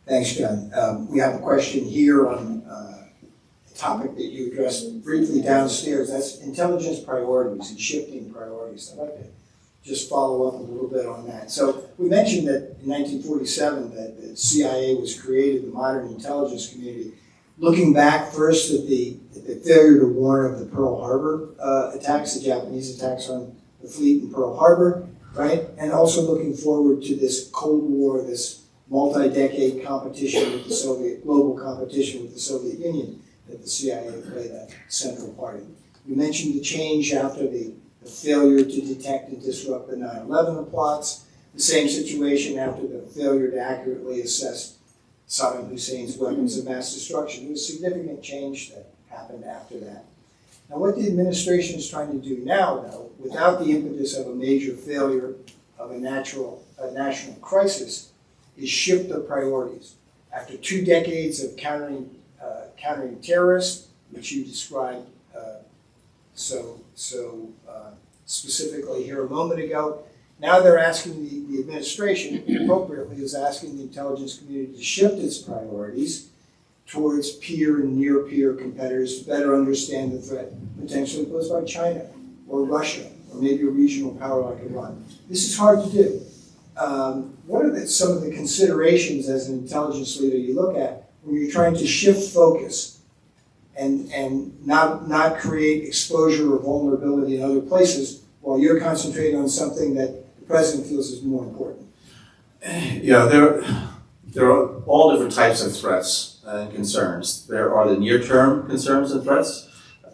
Thanks, John. We have a question here on a topic that you addressed briefly downstairs. That's intelligence priorities and shifting priorities. I'd like to just follow up a little bit on that. So we mentioned that in 1947 that the CIA was created, the modern intelligence community. Looking back first at the failure to warn of the Pearl Harbor attacks, the Japanese attacks on the fleet in Pearl Harbor, right? And also looking forward to this Cold War, this multi-decade competition with the global competition with the Soviet Union that the CIA played a central part in. We mentioned the change after the failure to detect and disrupt the 9/11 plots, the same situation after the failure to accurately assess Saddam Hussein's weapons of mass destruction. There was significant change that happened after that. Now, what the administration is trying to do now, though, without the impetus of a major failure of a national crisis, is shift the priorities. After 2 decades of countering countering terrorists, which you described specifically here a moment ago. Now they're asking the administration, appropriately, is asking the intelligence community to shift its priorities towards peer and near-peer competitors to better understand the threat potentially posed by China or Russia or maybe a regional power like Iran. This is hard to do. What are some of the considerations as an intelligence leader you look at when you're trying to shift focus and not create exposure or vulnerability in other places while you're concentrating on something that the president feels is more important? Yeah, there are all different types of threats and concerns. There are the near-term concerns and threats.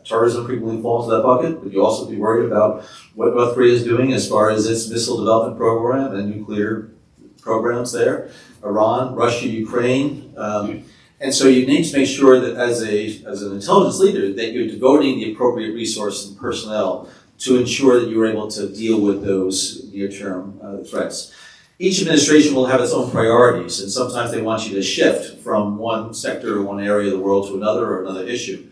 Terrorism frequently falls into that bucket, but you also be worried about what North Korea is doing as far as its missile development program and nuclear programs there. Iran, Russia, Ukraine. And so you need to make sure that as an intelligence leader that you're devoting the appropriate resources and personnel to ensure that you're able to deal with those near-term threats. Each administration will have its own priorities, and sometimes they want you to shift from one sector or one area of the world to another or another issue.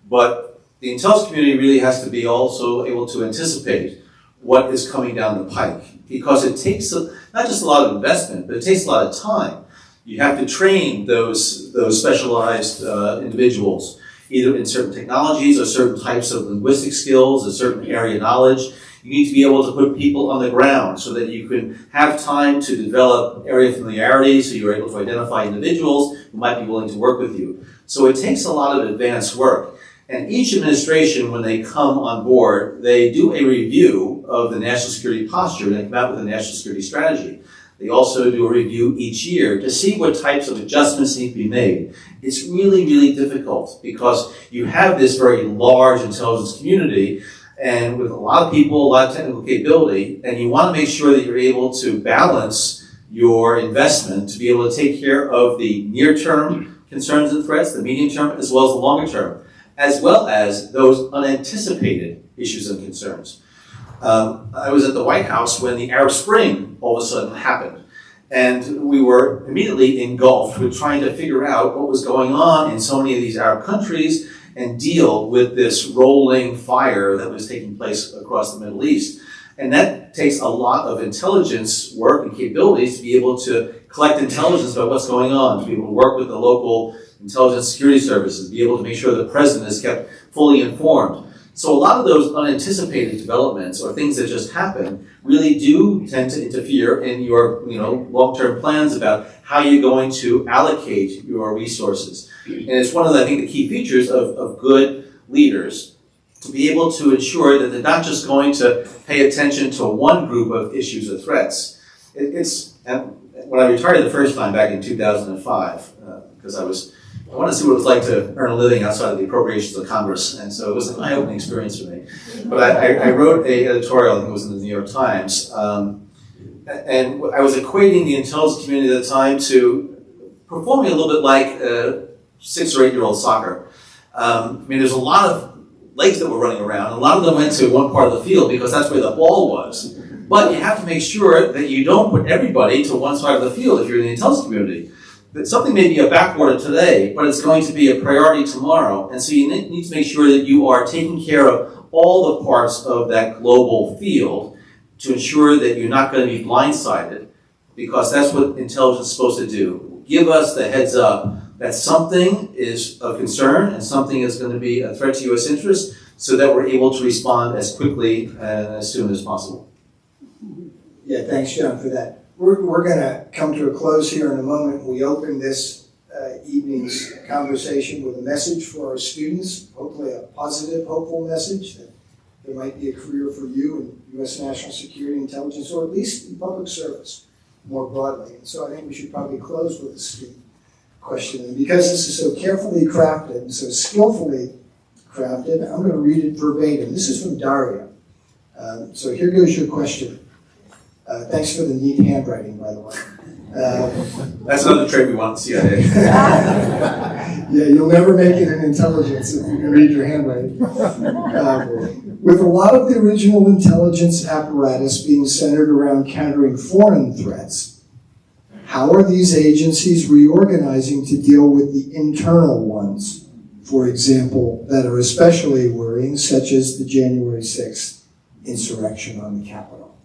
But the intelligence community really has to be also able to anticipate what is coming down the pike, because it takes not just a lot of investment, but it takes a lot of time. You have to train those specialized individuals, either in certain technologies or certain types of linguistic skills, a certain area knowledge. You need to be able to put people on the ground so that you can have time to develop area familiarity, so you're able to identify individuals who might be willing to work with you. So it takes a lot of advanced work. And each administration, when they come on board, they do a review of the national security posture and they come out with a national security strategy. They also do a review each year to see what types of adjustments need to be made. It's really, really difficult because you have this very large intelligence community and with a lot of people, a lot of technical capability, and you want to make sure that you're able to balance your investment to be able to take care of the near-term concerns and threats, the medium-term, as well as the longer-term, as well as those unanticipated issues and concerns. I was at the White House when the Arab Spring all of a sudden happened. And we were immediately engulfed with trying to figure out what was going on in so many of these Arab countries and deal with this rolling fire that was taking place across the Middle East. And that takes a lot of intelligence work and capabilities to be able to collect intelligence about what's going on, to be able to work with the local intelligence security services, be able to make sure the president is kept fully informed. So a lot of those unanticipated developments or things that just happen really do tend to interfere in your long-term plans about how you're going to allocate your resources. And it's one of the, I think, the key features of good leaders to be able to ensure that they're not just going to pay attention to one group of issues or threats. When I retired the first time back in 2005, because I wanted to see what it was like to earn a living outside of the appropriations of Congress, and so it was an eye-opening experience for me. But I wrote an editorial, I think it was in the New York Times, and I was equating the intelligence community at the time to performing a little bit like 6 or 8 year old soccer. There's a lot of legs that were running around, and a lot of them went to one part of the field because that's where the ball was. But you have to make sure that you don't put everybody to one side of the field if you're in the intelligence community. That something may be a backwater today, but it's going to be a priority tomorrow. And so you need to make sure that you are taking care of all the parts of that global field to ensure that you're not going to be blindsided, because that's what intelligence is supposed to do. Give us the heads up that something is of concern and something is going to be a threat to U.S. interests so that we're able to respond as quickly and as soon as possible. Yeah, thanks, John, for that. We're going to come to a close here in a moment. We open this evening's conversation with a message for our students, hopefully a positive, hopeful message that there might be a career for you in U.S. national security intelligence, or at least in public service more broadly. And so I think we should probably close with a student question. And because this is so carefully crafted and so skillfully crafted, I'm going to read it verbatim. This is from Daria. So here goes your question. Thanks for the neat handwriting, by the way. That's another trait we want in CIA. Yeah, you'll never make it in intelligence if you can read your handwriting. With a lot of the original intelligence apparatus being centered around countering foreign threats, how are these agencies reorganizing to deal with the internal ones, for example, that are especially worrying, such as the January 6th insurrection on the Capitol?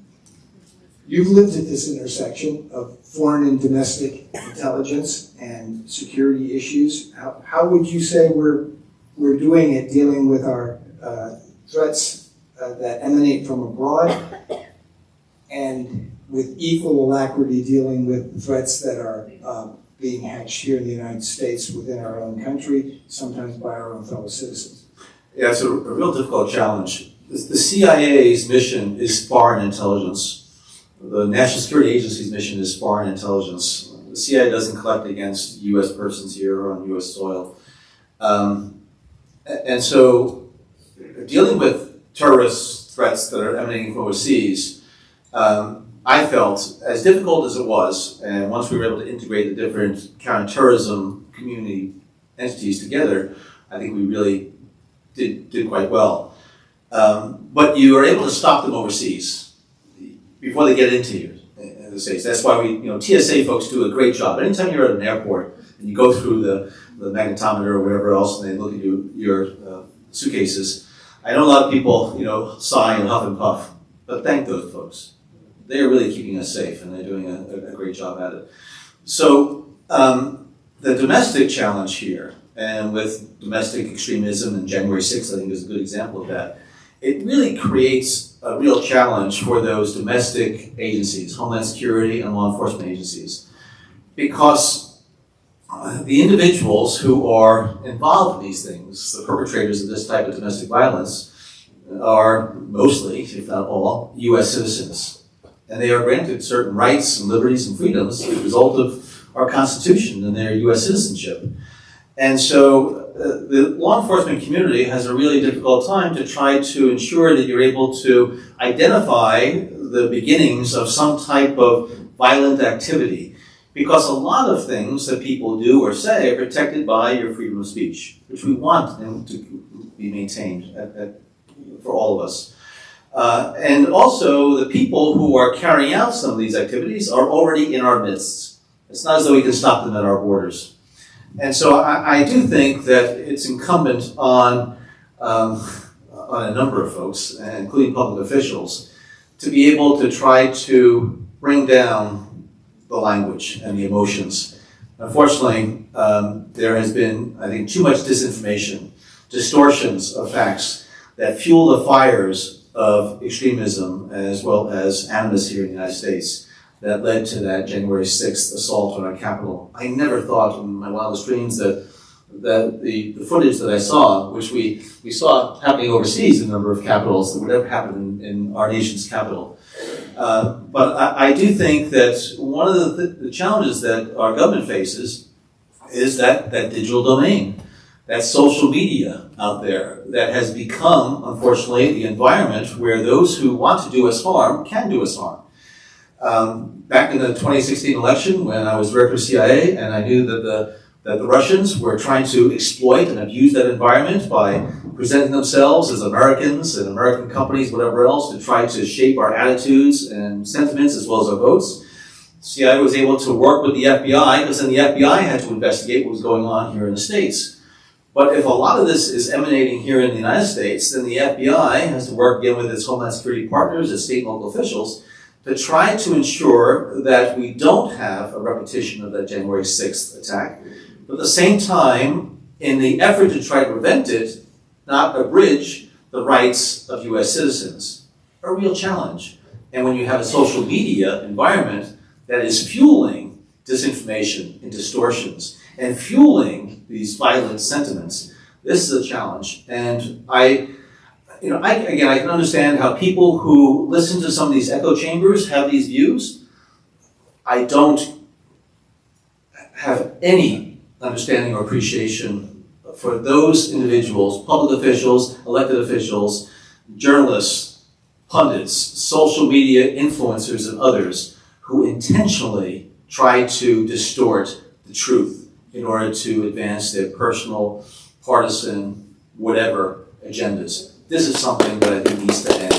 You've lived at this intersection of foreign and domestic intelligence and security issues. How would you say we're doing at dealing with our threats that emanate from abroad, and with equal alacrity dealing with threats that are being hatched here in the United States within our own country, sometimes by our own fellow citizens? Yeah, it's a real difficult challenge. The CIA's mission is foreign intelligence. The National Security Agency's mission is foreign intelligence. The CIA doesn't collect against U.S. persons here or on U.S. soil. And so dealing with terrorist threats that are emanating from overseas, I felt, as difficult as it was, and once we were able to integrate the different counterterrorism community entities together, I think we really did quite well. But you are able to stop them overseas before they get into you in the States. That's why TSA folks do a great job. Anytime you're at an airport and you go through the magnetometer or whatever else, and they look at your suitcases, I know a lot of people, sigh and huff and puff, but thank those folks. They are really keeping us safe, and they're doing a great job at it. So the domestic challenge here, and with domestic extremism, and January 6th, I think, is a good example of that, it really creates a real challenge for those domestic agencies, Homeland Security and law enforcement agencies, because the individuals who are involved in these things, the perpetrators of this type of domestic violence, are mostly, if not all, U.S. citizens. And they are granted certain rights and liberties and freedoms as a result of our Constitution and their U.S. citizenship. And so the law enforcement community has a really difficult time to try to ensure that you're able to identify the beginnings of some type of violent activity, because a lot of things that people do or say are protected by your freedom of speech, which we want them to be maintained for all of us. And also, the people who are carrying out some of these activities are already in our midst. It's not as though we can stop them at our borders. And so I do think that it's incumbent on a number of folks, including public officials, to be able to try to bring down the language and the emotions. Unfortunately, there has been, I think, too much disinformation, distortions of facts that fuel the fires of extremism as well as animus here in the United States that led to that January 6th assault on our Capitol. I never thought in my wildest dreams that the footage that I saw, which we saw happening overseas in a number of capitals, that would ever happen in our nation's capital. But I do think that one of the challenges that our government faces is that digital domain, that social media out there that has become, unfortunately, the environment where those who want to do us harm can do us harm. Back in the 2016 election, when I was director of CIA, and I knew that the Russians were trying to exploit and abuse that environment by presenting themselves as Americans and American companies, whatever else, to try to shape our attitudes and sentiments as well as our votes, CIA was able to work with the FBI, because then the FBI had to investigate what was going on here in the States. But if a lot of this is emanating here in the United States, then the FBI has to work again with its Homeland Security partners, its state and local officials, to try to ensure that we don't have a repetition of that January 6th attack, but at the same time, in the effort to try to prevent it, not abridge the rights of U.S. citizens. A real challenge. And when you have a social media environment that is fueling disinformation and distortions and fueling these violent sentiments, this is a challenge. And I can understand how people who listen to some of these echo chambers have these views. I don't have any understanding or appreciation for those individuals, public officials, elected officials, journalists, pundits, social media influencers, and others who intentionally try to distort the truth in order to advance their personal, partisan, whatever agendas. This is something that I think needs to end.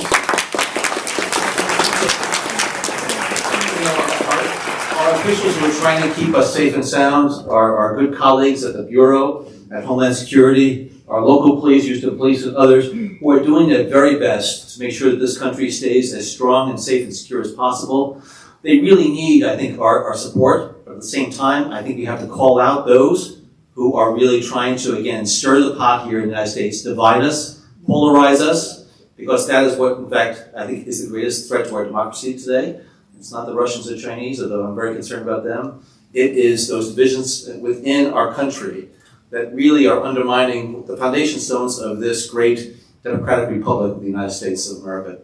Our officials who are trying to keep us safe and sound, our good colleagues at the Bureau, at Homeland Security, our local police, Houston Police, and others, who are doing their very best to make sure that this country stays as strong and safe and secure as possible. They really need, I think, our support, but at the same time, I think we have to call out those who are really trying to, again, stir the pot here in the United States, divide us, polarize us, because that is what, in fact, I think is the greatest threat to our democracy today. It's not the Russians or Chinese, although I'm very concerned about them. It is those divisions within our country that really are undermining the foundation stones of this great democratic republic of the United States of America.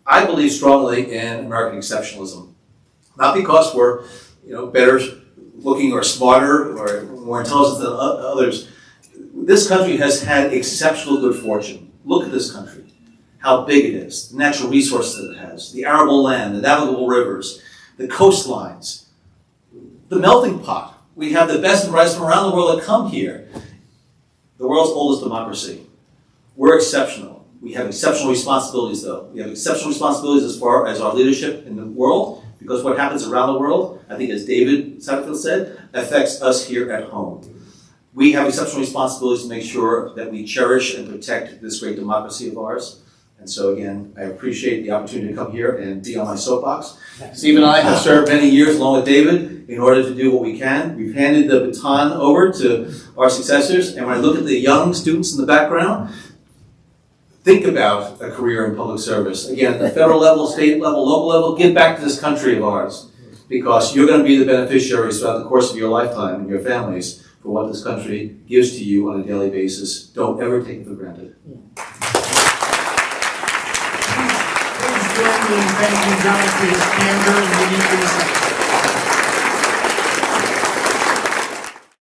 I believe strongly in American exceptionalism. Not because we're better looking or smarter or more intelligent than others. This country has had exceptional good fortune. Look at this country, how big it is, the natural resources that it has, the arable land, the navigable rivers, the coastlines, the melting pot. We have the best and brightest from around the world that come here. The world's oldest democracy. We're exceptional. We have exceptional responsibilities, though. We have exceptional responsibilities as far as our leadership in the world, because what happens around the world, I think as David Satterfield said, affects us here at home. We have exceptional responsibilities to make sure that we cherish and protect this great democracy of ours. And so again, I appreciate the opportunity to come here and be on my soapbox. Steve and I have served many years along with David in order to do what we can. We've handed the baton over to our successors, and when I look at the young students in the background, think about a career in public service. Again, at the federal level, state level, local level, give back to this country of ours, because you're going to be the beneficiaries throughout the course of your lifetime and your families for what this country gives to you on a daily basis. Don't ever take it for granted. Please join me in thanking John for his candor and unique insight.